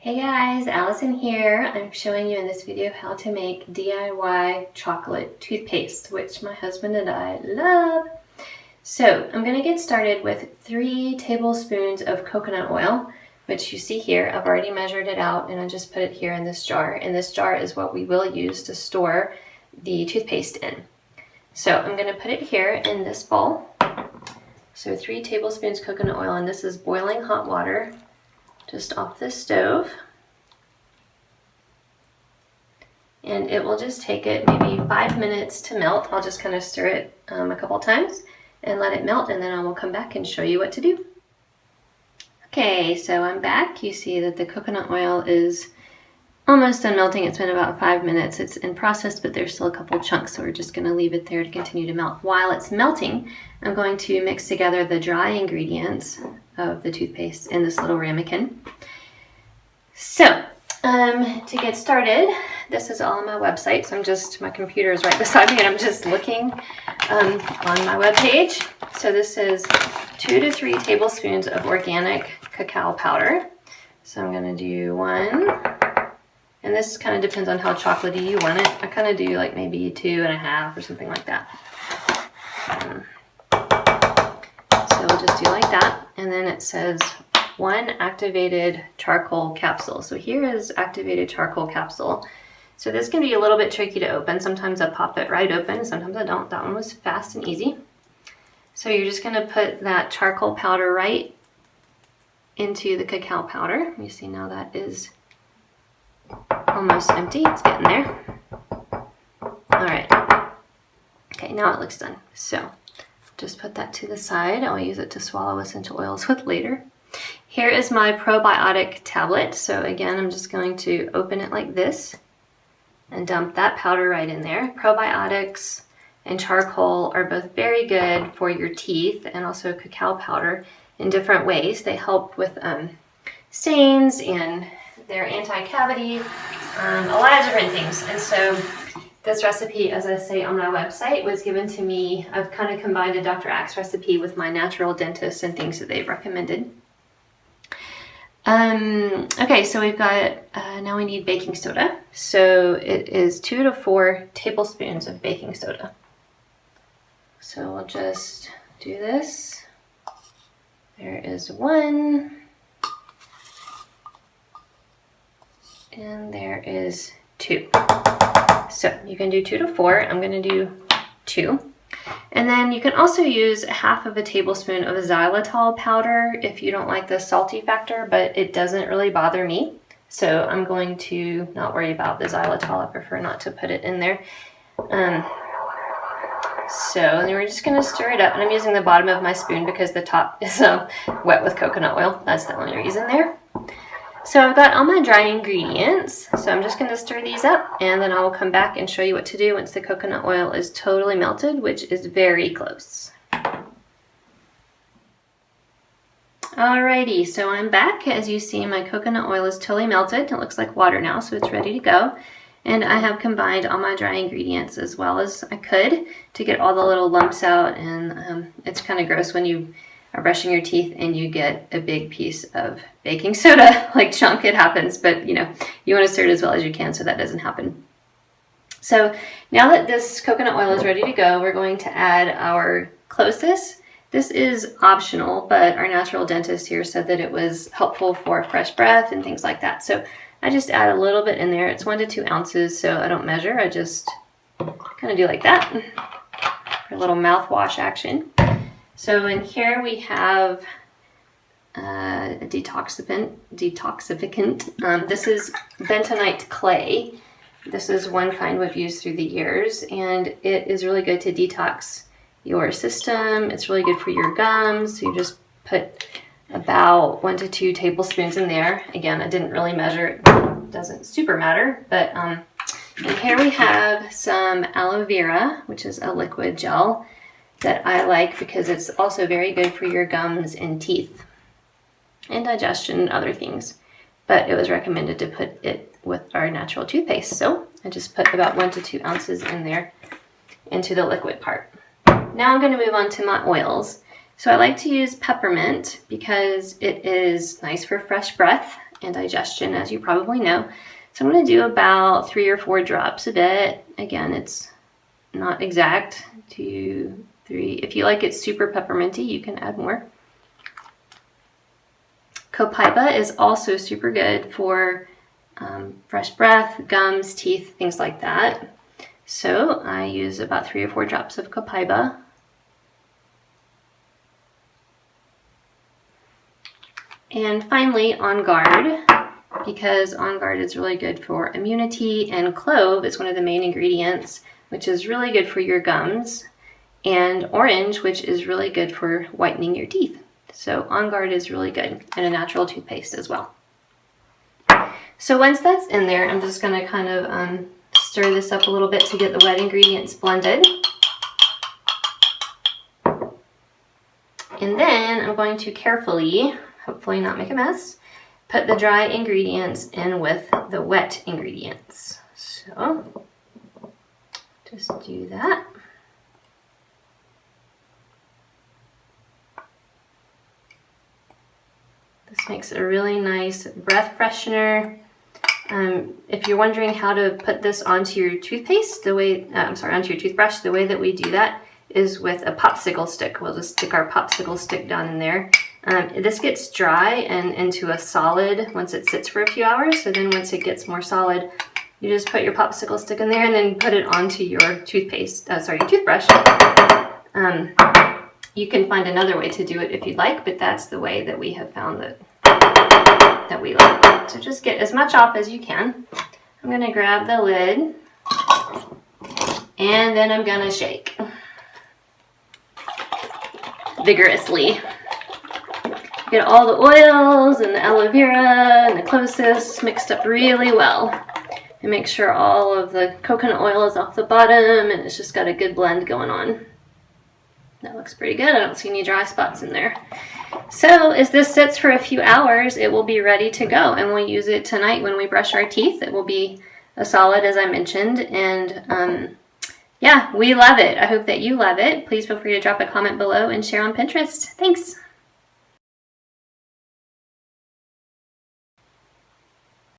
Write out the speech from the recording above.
Hey guys, Allison here. I'm showing you in this video how to make DIY chocolate toothpaste, which my husband and I love. So I'm going to get started with 3 tablespoons of coconut oil, which you see here. I've already measured it out and I just put it here in this jar. And this jar is what we will use to store the toothpaste in. So I'm going to put it here in this bowl. So 3 tablespoons coconut oil, and this is boiling hot water. Just off the stove, and it will just take it maybe 5 minutes to melt. I'll just kind of stir it a couple times and let it melt, and then I will come back and show you what to do. Okay, so I'm back. You see that the coconut oil is almost done melting. It's been about 5 minutes. It's in process, but there's still a couple chunks, so we're just going to leave it there to continue to melt. While it's melting, I'm going to mix together the dry ingredients of the toothpaste in this little ramekin. So, to get started, this is all on my website. So my computer is right beside me and I'm just looking on my webpage. So this is 2 to 3 tablespoons of organic cacao powder. So I'm going to do 1. And this kind of depends on how chocolatey you want it. I kind of do like maybe 2.5 or something like that. So we'll just do like that. And then it says 1 activated charcoal capsule. So here is activated charcoal capsule. So this can be a little bit tricky to open. Sometimes I pop it right open, sometimes I don't. That one was fast and easy. So you're just going to put that charcoal powder right into the cacao powder. You see now that is almost empty. It's getting there. All right. Okay, now it looks done. So just put that to the side. I'll use it to swallow essential oils with later. Here is my probiotic tablet. So again, I'm just going to open it like this and dump that powder right in there. Probiotics and charcoal are both very good for your teeth, and also cacao powder in different ways. They help with stains, and they're anti-cavity, a lot of different things. And so this recipe, as I say on my website, was given to me. I've kind of combined a Dr. Axe recipe with my natural dentist and things that they've recommended. Okay, so we've got, now we need baking soda. So it is 2 to 4 tablespoons of baking soda. So we'll just do this. There is 1. And there is 2. So you can do 2 to 4. I'm going to do 2. And then you can also use 1/2 tablespoon of xylitol powder if you don't like the salty factor, but it doesn't really bother me. So I'm going to not worry about the xylitol. I prefer not to put it in there. So then we're just going to stir it up. And I'm using the bottom of my spoon because the top is wet with coconut oil. That's the only reason there. So I've got all my dry ingredients, so I'm just going to stir these up, and then I will come back and show you what to do once the coconut oil is totally melted, which is very close. Alrighty, so I'm back. As you see, my coconut oil is totally melted. It looks like water now, so it's ready to go. And I have combined all my dry ingredients as well as I could to get all the little lumps out, and it's kind of gross when you are brushing your teeth and you get a big piece of baking soda, like chunk. It happens, but you know, you want to stir it as well as you can so that doesn't happen. So now that this coconut oil is ready to go, we're going to add our closest. This is optional, but our natural dentist here said that it was helpful for fresh breath and things like that. So I just add a little bit in there. It's 1 to 2 ounces, so I don't measure. I just kind of do like that for a little mouthwash action. So in here we have a detoxificant. This is bentonite clay. This is one kind we've used through the years, and it is really good to detox your system. It's really good for your gums. So you just put about 1 to 2 tablespoons in there. Again, I didn't really measure. It doesn't super matter. But and here we have some aloe vera, which is a liquid gel that I like because it's also very good for your gums and teeth and digestion and other things. But it was recommended to put it with our natural toothpaste. So I just put about 1 to 2 ounces in there into the liquid part. Now I'm going to move on to my oils. So I like to use peppermint because it is nice for fresh breath. and digestion, as you probably know. So I'm going to do about 3 or 4 drops of it. Again, it's not exact. 2, 3. If you like it super pepperminty, you can add more. Copaiba is also super good for fresh breath, gums, teeth, things like that. So I use about 3 or 4 drops of copaiba. And finally, On Guard, because On Guard is really good for immunity, and clove is one of the main ingredients, which is really good for your gums, and orange, which is really good for whitening your teeth. So On Guard is really good, and a natural toothpaste as well. So once that's in there, I'm just going to kind of stir this up a little bit to get the wet ingredients blended. And then I'm going to carefully, hopefully not make a mess, put the dry ingredients in with the wet ingredients. So just do that. This makes a really nice breath freshener. If you're wondering how to put this onto your toothpaste, onto your toothbrush, the way that we do that is with a popsicle stick. We'll just stick our popsicle stick down in there. This gets dry and into a solid once it sits for a few hours. So then once it gets more solid, you just put your popsicle stick in there and then put it onto your toothbrush. You can find another way to do it if you'd like, but that's the way that we have found that we like. So just get as much off as you can. I'm going to grab the lid and then I'm going to shake vigorously. Get all the oils and the aloe vera and the cloves mixed up really well. And make sure all of the coconut oil is off the bottom and it's just got a good blend going on. That looks pretty good. I don't see any dry spots in there. So as this sits for a few hours, it will be ready to go, and we'll use it tonight when we brush our teeth. It will be a solid, as I mentioned, and yeah, we love it. I hope that you love it. Please feel free to drop a comment below and share on Pinterest. Thanks.